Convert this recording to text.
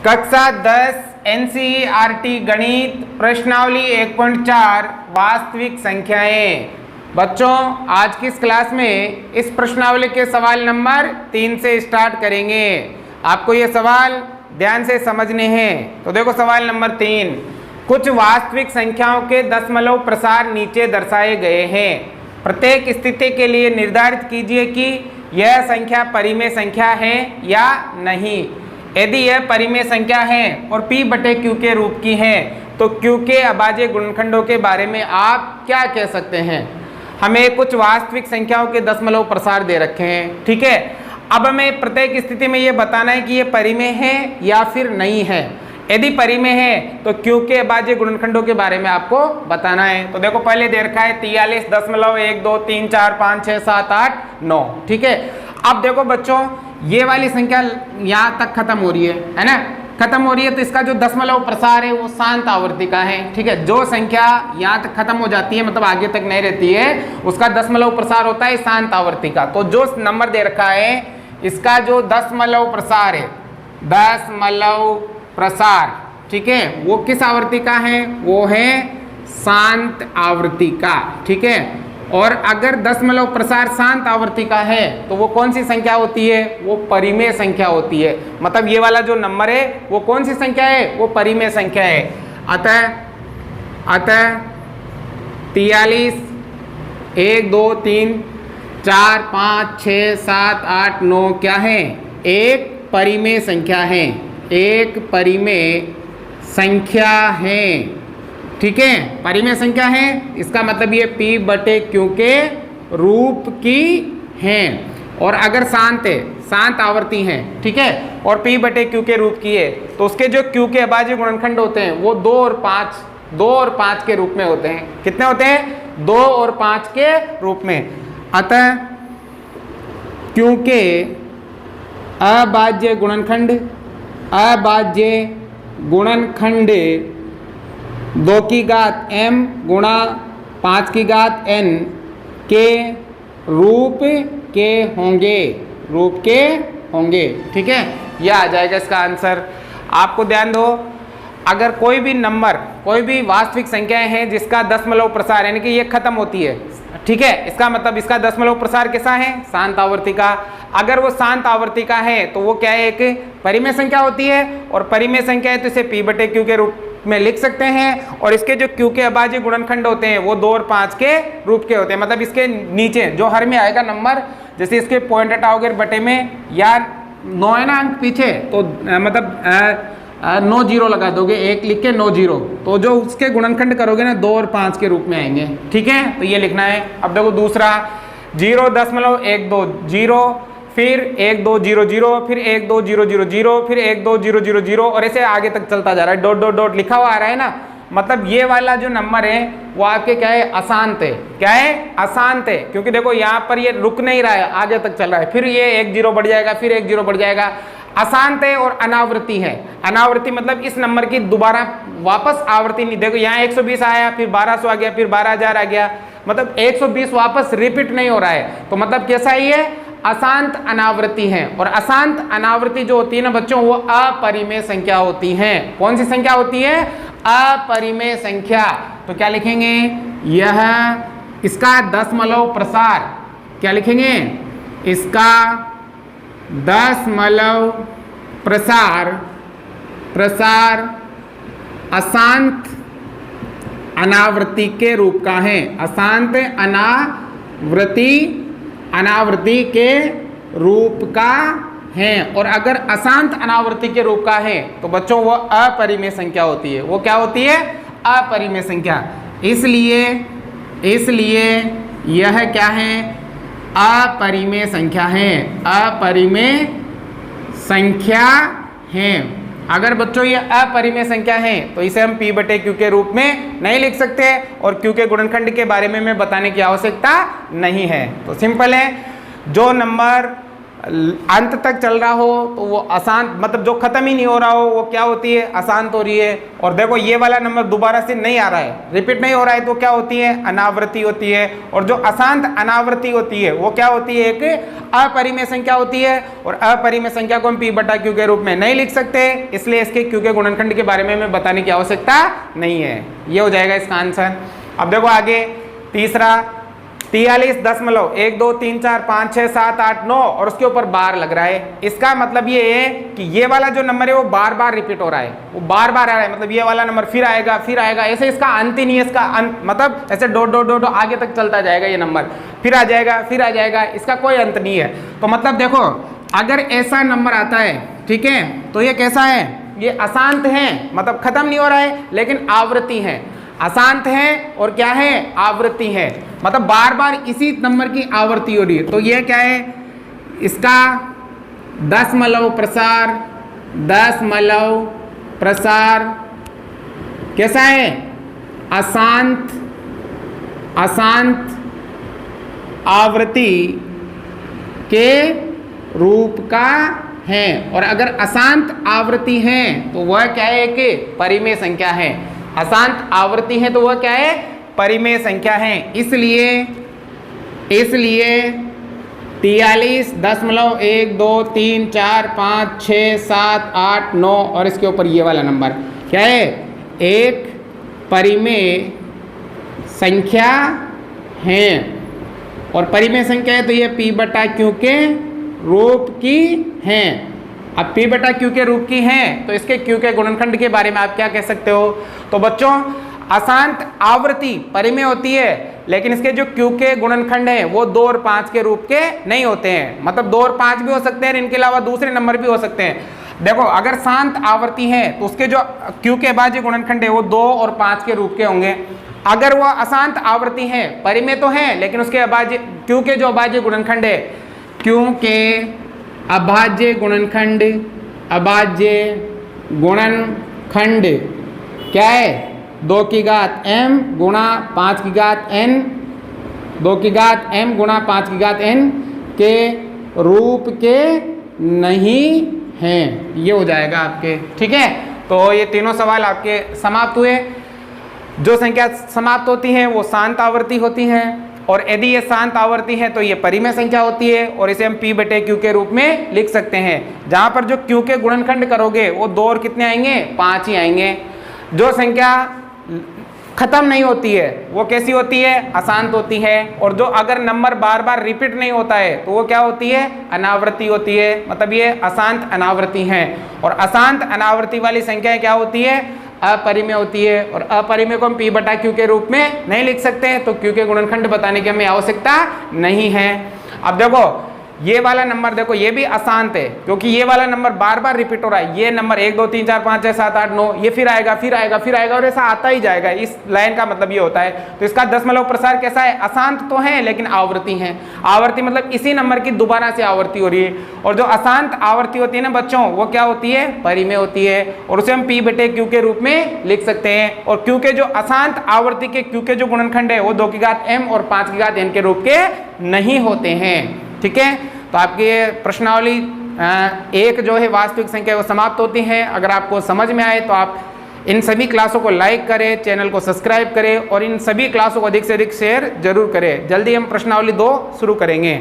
कक्षा 10 एनसीईआरटी गणित प्रश्नावली 1.4 वास्तविक संख्याएं। बच्चों आज की इस क्लास में इस प्रश्नावली के सवाल नंबर 3 से स्टार्ट करेंगे। आपको ये सवाल ध्यान से समझने हैं। तो देखो सवाल नंबर 3, कुछ वास्तविक संख्याओं के दशमलव प्रसार नीचे दर्शाए गए हैं। प्रत्येक स्थिति के लिए निर्धारित कीजिए कि यह संख्या परिमेय संख्या है या नहीं। यदि यह परिमेय संख्या है और P/Q के रूप की है तो Q के अभाज्य गुणनखंडों के बारे में आप क्या कह सकते हैं। हमें कुछ वास्तविक संख्याओं के दशमलव प्रसार दे रखे हैं, ठीक है। अब हमें प्रत्येक स्थिति में यह बताना है कि यह परिमेय है या फिर नहीं है। यदि परिमेय है तो Q के अभाज्य गुणनखंडों के बारे में आपको बताना है। तो देखो पहले दे रखा है 43.1 2 3 4 5 6 7 8 9, ठीक है। अब देखो बच्चों ये वाली संख्या यहाँ तक खत्म हो रही है ना, खत्म हो रही है तो इसका जो दशमलव प्रसार है वो शांत आवृत्ति का है, ठीक है। जो संख्या यहाँ तक खत्म हो जाती है मतलब आगे तक नहीं रहती है उसका दशमलव प्रसार होता है शांत आवृत्ति का। तो जो नंबर दे रखा है इसका जो दशमलव प्रसार है, दशमलव प्रसार, ठीक है, वो किस आवृत्ति का है, वो है शांत आवृत्ति का, ठीक है। और अगर दशमलव प्रसार शांत आवृत्ति का है तो वो कौन सी संख्या होती है, वो परिमेय संख्या होती है। मतलब ये वाला जो नंबर है वो कौन सी संख्या है, वो परिमेय संख्या है। अतः 43 1 2 3 4 5 6 7 8 9 क्या है, एक परिमेय संख्या है, एक परिमेय संख्या है, ठीक है। परिमेय संख्या है इसका मतलब ये P/Q के रूप की है। और अगर शांत है, शांत आवर्ती है, ठीक है, और P/Q के रूप की है तो उसके जो Q के अभाज्य गुणनखंड होते हैं वो 2 और 5 के रूप में होते हैं। कितने होते हैं, 2 और 5 के रूप में। अतः Q के अभाज्य गुणनखंड 2 की घात m गुणा 5 की घात n के रूप के होंगे, ठीक है। यह आ जाएगा इसका आंसर। आपको ध्यान दो, अगर कोई भी नंबर, कोई भी वास्तविक संख्याएं हैं जिसका दशमलव प्रसार यानी कि ये खत्म होती है, ठीक है, इसका मतलब इसका दशमलव प्रसार कैसा है, शांत आवृत्ति का। अगर वो शांत आवृत्ति का है तो वो क्या है, एक परिमेय संख्या होती है। और परिमेय संख्या है तो इसे P/Q के रूप में लिख सकते हैं। और इसके जो Q के अभाज्य गुणनखंड होते हैं वो 2 और 5 के रूप के होते हैं। मतलब इसके नीचे जो हर में आएगा नंबर, जैसे इसके पॉइंट हटाओगे बटे में या 9 है ना अंक पीछे, तो मतलब 9 जीरो लगा दोगे, 1 लिख के 9 जीरो, तो जो उसके गुणनखंड करोगे ना 2 और 5 के रूप में आएंगे, ठीक है। तो ये लिखना है। अब देखो दूसरा 0.120 0, फिर 1 2 0 0, फिर 1 2 0 0 0, फिर 1 2 0 0 0 और ऐसे आगे तक चलता जा रहा है। डॉट डॉट डॉट लिखा हुआ आ रहा है ना, मतलब ये वाला जो नंबर है वो आपके क्या है, अशांत है। क्या है, अशांत है, क्योंकि देखो यहाँ पर ये रुक नहीं रहा है, आगे तक चल रहा है। फिर ये 1 0 बढ़ जाएगा, फिर 1 0 बढ़ जाएगा। अशांत है और अनावृत्ति है। अनावृत्ति मतलब इस नंबर की दोबारा वापस आवृत्ति नहीं। देखो यहाँ 120 आया, फिर 1200 आ गया, फिर 12,000 आ गया, मतलब 120 वापस रिपीट नहीं हो रहा है। तो मतलब कैसा है, ये अशांत अनावृत्ति है। और अशांत अनावृत्ति जो होती है ना बच्चों, वो अपरिमेय संख्या होती है। कौन सी संख्या होती है, अपरिमेय संख्या। तो क्या लिखेंगे, यह इसका दशमलव प्रसार, क्या लिखेंगे, इसका दशमलव प्रसार अशांत अनावृत्ति के रूप का है। अशांत अनावृत्ति के रूप का है। और अगर अशांत अनावृत्ति के रूप का है तो बच्चों वो अपरिमेय संख्या होती है। वो क्या होती है, अपरिमेय संख्या। इसलिए यह क्या है, अपरिमेय संख्या है, अपरिमेय संख्या है। अगर बच्चों ये अपरिमेय संख्या है तो इसे हम P/Q के रूप में नहीं लिख सकते और Q के गुणनखंड के बारे में बताने की आवश्यकता नहीं है। तो सिंपल है, जो नंबर अंत तक चल रहा हो तो वो अशांत, मतलब जो खत्म ही नहीं हो रहा हो वो क्या होती है, अशांत हो रही है। और देखो ये वाला नंबर दोबारा से नहीं आ रहा है, रिपीट नहीं हो रहा है, तो क्या होती है, अनावृत्ति होती है। और जो अशांत अनावृत्ति होती है वो क्या होती है, एक अपरिमेय संख्या होती है। और अपरिमेय संख्या को हम p बटा q के रूप में नहीं लिख सकते, इसलिए इसके q के गुणनखंड के बारे में हमें बताने की आवश्यकता नहीं है। ये हो जाएगा इसका आंसर। अब देखो आगे तीसरा, 43.1 2 3 4 5 6 7 8 9 और उसके ऊपर बार लग रहा है। इसका मतलब ये है कि ये वाला जो नंबर है वो बार बार रिपीट हो रहा है, वो बार बार आ रहा है, मतलब ये वाला नंबर फिर आएगा फिर आएगा, ऐसे इसका अंत ही नहीं है। इसका अंत मतलब ऐसे डॉट डॉट डॉट आगे तक चलता जाएगा, ये नंबर फिर आ जाएगा फिर आ जाएगा, इसका कोई अंत नहीं है। तो मतलब देखो अगर ऐसा नंबर आता है, ठीक है, तो ये कैसा है, ये अशांत है, मतलब खत्म नहीं हो रहा है लेकिन आवृत्ति है, अशांत है और क्या है, आवृत्ति है, मतलब बार बार इसी नंबर की आवृत्ति हो रही है। तो ये क्या है, इसका दशमलव प्रसार, दशमलव प्रसार कैसा है, अशांत, अशांत आवृत्ति के रूप का है। और अगर अशांत आवृत्ति है तो वह क्या है, कि परिमेय संख्या है। अशांत आवृत्ति है तो वह क्या है, परिमेय संख्या है। इसलिए 43.1 2 3 4 5 6 7 8 9 और इसके ऊपर ये वाला नंबर क्या है, एक परिमेय संख्या है। और परिमेय संख्या है तो ये p बटा q के रूप की है। अब p बटा q के रूप की है तो इसके q के गुणनखंड के बारे में आप क्या कह सकते हो। तो बच्चों अशांत आवृत्ति परिमेय होती है, लेकिन इसके जो q के गुणनखंड हैं वो 2 और 5 के रूप के नहीं होते हैं, मतलब 2 और 5 भी हो सकते हैं, इनके अलावा दूसरे नंबर भी हो सकते हैं। देखो अगर शांत आवृत्ति है तो उसके जो q के अभाज्य गुणनखंड है वो 2 और 5 के रूप के होंगे। अगर वह अशांत आवृत्ति है, परिमेय तो है लेकिन उसके अभाज्य q के जो अभाज्य गुणनखंड है, q के अभाज्य गुणनखंड, अभाज्य गुणनखंड क्या है, 2 की घात m गुणा 5 की घात n, 2 की घात m गुणा 5 की घात n के रूप के नहीं हैं। ये हो जाएगा आपके, ठीक है। तो ये तीनों सवाल आपके समाप्त हुए। जो संख्या समाप्त होती है वो शांत आवृत्ति होती है, और यदि ये शांत आवृत्ति है तो ये परिमेय संख्या होती है, और इसे हम p बटे q के रूप में लिख सकते हैं। जहां पर जो q के गुणनखंड करोगे वो 2 और कितने आएंगे, 5 ही आएंगे। जो संख्या खत्म नहीं होती है वो कैसी होती है, अशांत होती है। और जो अगर नंबर बार बार रिपीट नहीं होता है तो वो क्या होती है, अनावृत्ति होती है, मतलब ये अशांत अनावृत्ति है। और अशांत अनावृत्ति वाली संख्या क्या होती है, अपरिमेय होती है। और अपरिमेय को हम p बटा q के रूप में नहीं लिख सकते, तो q के गुणनखंड बताने की हमें आवश्यकता नहीं है। अब देखो ये वाला नंबर, देखो ये भी अशांत है क्योंकि ये वाला नंबर बार बार रिपीट हो रहा है। ये नंबर 1 2 3 4 5 6 7 8 9 ये फिर आएगा फिर आएगा फिर आएगा और ऐसा आता ही जाएगा। इस लाइन का मतलब ये होता है। तो इसका दशमलव प्रसार कैसा है, अशांत तो है लेकिन आवृत्ति है। आवृत्ति मतलब इसी नंबर की दोबारा से आवृत्ति हो रही है। और जो अशांत आवृत्ति होती है ना बच्चों, वो क्या होती है, परिमेय होती है, और उसे हम p बटे q के रूप में लिख सकते हैं। और q के जो अशांत आवृत्ति के q के जो गुणनखंड है वो 2 की घात m और 5 की घात n के रूप के नहीं होते हैं, ठीक है। तो आपकी ये प्रश्नावली एक जो है वास्तविक संख्या वो समाप्त होती है। अगर आपको समझ में आए तो आप इन सभी क्लासों को लाइक करें, चैनल को सब्सक्राइब करें और इन सभी क्लासों को अधिक से अधिक शेयर जरूर करें। जल्दी हम प्रश्नावली 2 शुरू करेंगे।